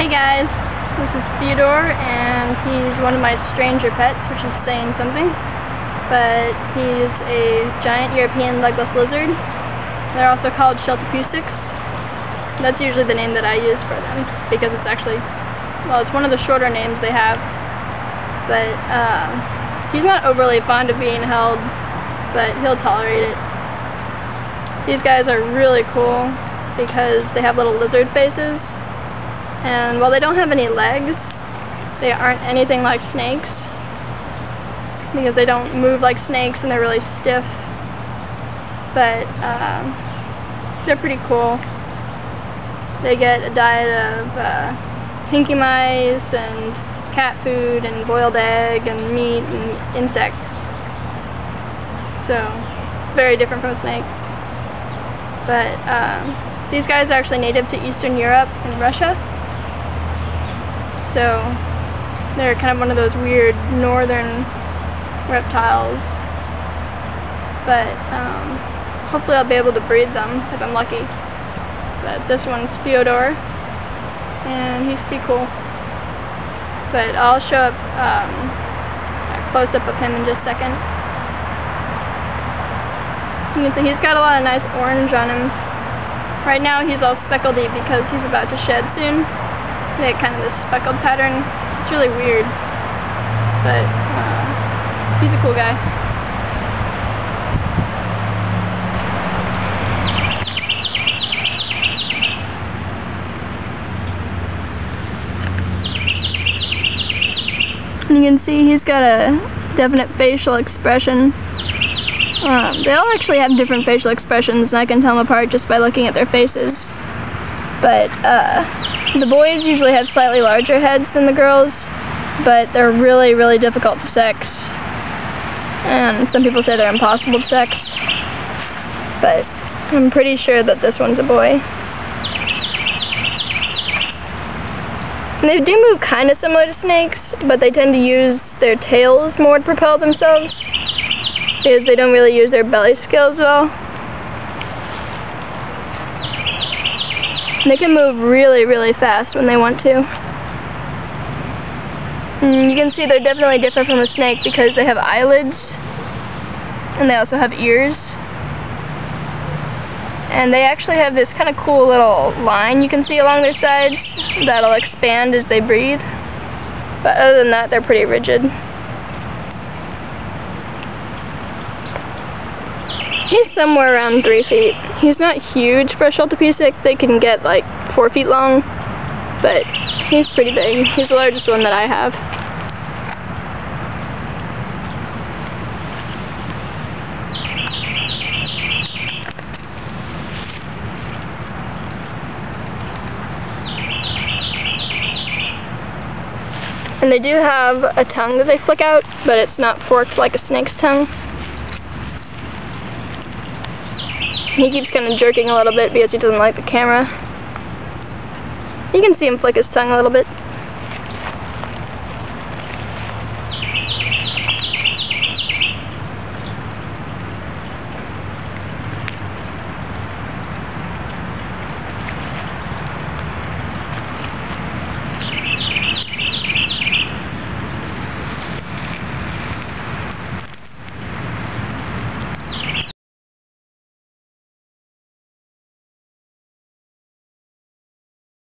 Hey guys, this is Fyodor, and he's one of my stranger pets, which is saying something. But he's a giant European legless lizard. They're also called scheltopusiks. That's usually the name that I use for them, because it's actually, well, it's one of the shorter names they have. But he's not overly fond of being held, but he'll tolerate it. These guys are really cool because they have little lizard faces. And while they don't have any legs, they aren't anything like snakes, because they don't move like snakes and they're really stiff. But they're pretty cool. They get a diet of pinky mice and cat food and boiled egg and meat and insects. So it's very different from a snake. But these guys are actually native to Eastern Europe and Russia. So they're kind of one of those weird northern reptiles. But hopefully I'll be able to breed them if I'm lucky. But this one's Fyodor, and he's pretty cool. But I'll show up a close-up of him in just a second. You can see he's got a lot of nice orange on him. Right now he's all speckledy because he's about to shed soon. They have kind of this speckled pattern. It's really weird, but he's a cool guy. And you can see he's got a definite facial expression. They all actually have different facial expressions, and I can tell them apart just by looking at their faces. But the boys usually have slightly larger heads than the girls, but they're really, really difficult to sex. And some people say they're impossible to sex, but I'm pretty sure that this one's a boy. And they do move kind of similar to snakes, but they tend to use their tails more to propel themselves, because they don't really use their belly skills at all. They can move really, really fast when they want to. And you can see they're definitely different from a snake because they have eyelids, and they also have ears. And they actually have this kind of cool little line you can see along their sides that'll expand as they breathe. But other than that, they're pretty rigid. He's somewhere around 3 feet. He's not huge for a scheltopusik. They can get like 4 feet long, but he's pretty big. He's the largest one that I have. And they do have a tongue that they flick out, but it's not forked like a snake's tongue. He keeps kind of jerking a little bit because he doesn't like the camera. You can see him flick his tongue a little bit.